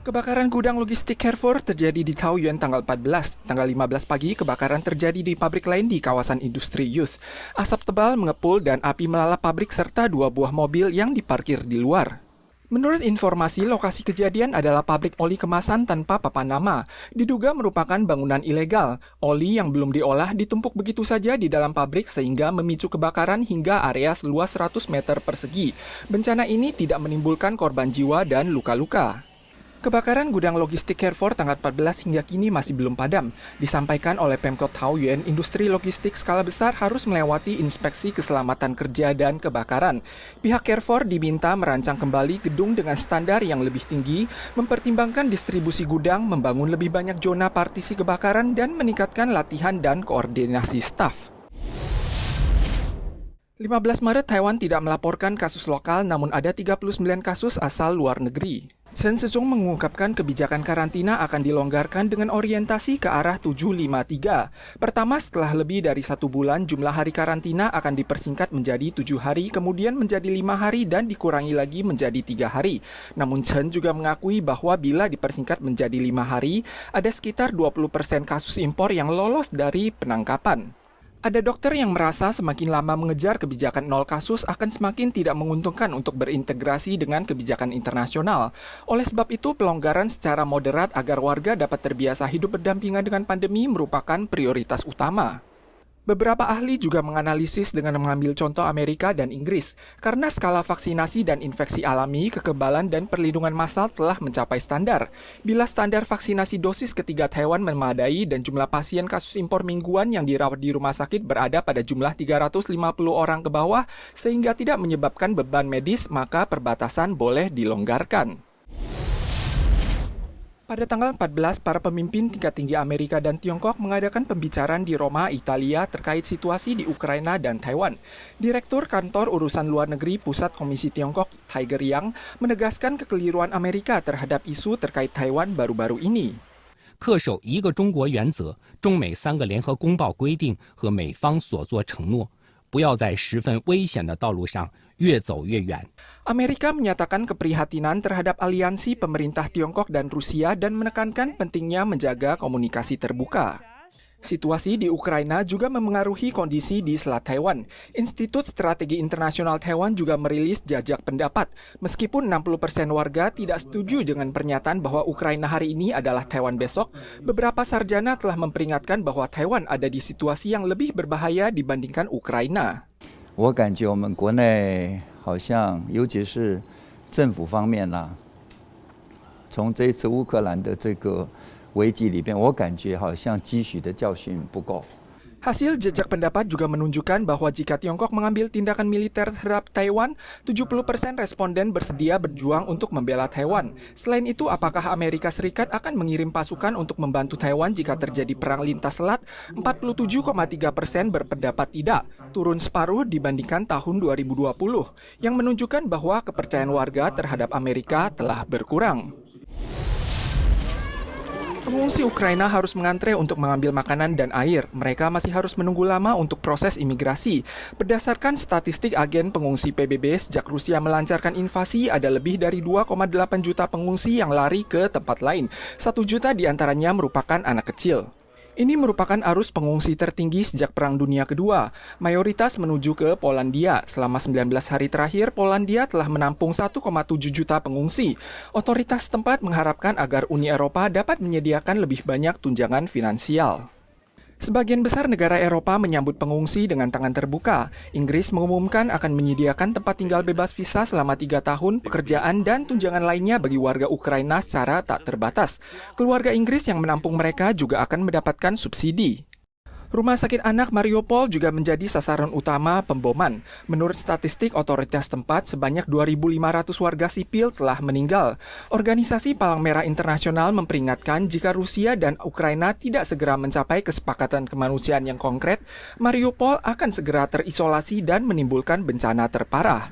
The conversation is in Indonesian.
Kebakaran gudang logistik Carrefour terjadi di Taoyuan tanggal 14. Tanggal 15 pagi, kebakaran terjadi di pabrik lain di kawasan industri Youth. Asap tebal mengepul dan api melalap pabrik serta 2 buah mobil yang diparkir di luar. Menurut informasi, lokasi kejadian adalah pabrik oli kemasan tanpa papan nama. Diduga merupakan bangunan ilegal. Oli yang belum diolah ditumpuk begitu saja di dalam pabrik sehingga memicu kebakaran hingga area seluas 100 meter persegi. Bencana ini tidak menimbulkan korban jiwa dan luka-luka. Kebakaran gudang logistik Carrefour tanggal 14 hingga kini masih belum padam. Disampaikan oleh Pemkot Taoyuan, industri logistik skala besar harus melewati inspeksi keselamatan kerja dan kebakaran. Pihak Carrefour diminta merancang kembali gedung dengan standar yang lebih tinggi, mempertimbangkan distribusi gudang, membangun lebih banyak zona partisi kebakaran, dan meningkatkan latihan dan koordinasi staf. 15 Maret, Taiwan tidak melaporkan kasus lokal, namun ada 39 kasus asal luar negeri. Chen Shizong mengungkapkan kebijakan karantina akan dilonggarkan dengan orientasi ke arah 753. Pertama, setelah lebih dari 1 bulan, jumlah hari karantina akan dipersingkat menjadi 7 hari, kemudian menjadi 5 hari dan dikurangi lagi menjadi 3 hari. Namun Chen juga mengakui bahwa bila dipersingkat menjadi 5 hari, ada sekitar 20% kasus impor yang lolos dari penangkapan. Ada dokter yang merasa semakin lama mengejar kebijakan 0 kasus akan semakin tidak menguntungkan untuk berintegrasi dengan kebijakan internasional. Oleh sebab itu, pelonggaran secara moderat agar warga dapat terbiasa hidup berdampingan dengan pandemi merupakan prioritas utama. Beberapa ahli juga menganalisis dengan mengambil contoh Amerika dan Inggris. Karena skala vaksinasi dan infeksi alami, kekebalan dan perlindungan massal telah mencapai standar. Bila standar vaksinasi dosis ketiga Taiwan memadai dan jumlah pasien kasus impor mingguan yang dirawat di rumah sakit berada pada jumlah 350 orang ke bawah, sehingga tidak menyebabkan beban medis, maka perbatasan boleh dilonggarkan. Pada tanggal 14, para pemimpin tingkat tinggi Amerika dan Tiongkok mengadakan pembicaraan di Roma, Italia terkait situasi di Ukraina dan Taiwan. Direktur Kantor Urusan Luar Negeri Pusat Komisi Tiongkok, Tiger Yang, menegaskan kekeliruan Amerika terhadap isu terkait Taiwan baru-baru ini. 恪守一个中国原则、中美3个联合公报规定和美方所作承诺，不要在十分危险的道路上越走越远。 Amerika menyatakan keprihatinan terhadap aliansi pemerintah Tiongkok dan Rusia dan menekankan pentingnya menjaga komunikasi terbuka. Situasi di Ukraina juga memengaruhi kondisi di Selat Taiwan. Institut Strategi Internasional Taiwan juga merilis jajak pendapat. Meskipun 60% warga tidak setuju dengan pernyataan bahwa Ukraina hari ini adalah Taiwan besok, beberapa sarjana telah memperingatkan bahwa Taiwan ada di situasi yang lebih berbahaya dibandingkan Ukraina. 我感觉我们国内好像，尤其是政府方面啦，从这一次乌克兰的这个危机里边，我感觉好像汲取的教训不够。 Hasil jejak pendapat juga menunjukkan bahwa jika Tiongkok mengambil tindakan militer terhadap Taiwan, 70% responden bersedia berjuang untuk membela Taiwan. Selain itu, apakah Amerika Serikat akan mengirim pasukan untuk membantu Taiwan jika terjadi perang lintas selat? 47,3% berpendapat tidak, turun separuh dibandingkan tahun 2020, yang menunjukkan bahwa kepercayaan warga terhadap Amerika telah berkurang. Pengungsi Ukraina harus mengantre untuk mengambil makanan dan air. Mereka masih harus menunggu lama untuk proses imigrasi. Berdasarkan statistik agen pengungsi PBB, sejak Rusia melancarkan invasi, ada lebih dari 2,8 juta pengungsi yang lari ke tempat lain. 1 juta diantaranya merupakan anak kecil. Ini merupakan arus pengungsi tertinggi sejak Perang Dunia Kedua. Mayoritas menuju ke Polandia. Selama 19 hari terakhir, Polandia telah menampung 1,7 juta pengungsi. Otoritas setempat mengharapkan agar Uni Eropa dapat menyediakan lebih banyak tunjangan finansial. Sebagian besar negara Eropa menyambut pengungsi dengan tangan terbuka. Inggris mengumumkan akan menyediakan tempat tinggal bebas visa selama 3 tahun, pekerjaan, dan tunjangan lainnya bagi warga Ukraina secara tak terbatas. Keluarga Inggris yang menampung mereka juga akan mendapatkan subsidi. Rumah sakit anak Mariupol juga menjadi sasaran utama pemboman. Menurut statistik otoritas tempat, sebanyak 2.500 warga sipil telah meninggal. Organisasi Palang Merah Internasional memperingatkan jika Rusia dan Ukraina tidak segera mencapai kesepakatan kemanusiaan yang konkret, Mariupol akan segera terisolasi dan menimbulkan bencana terparah.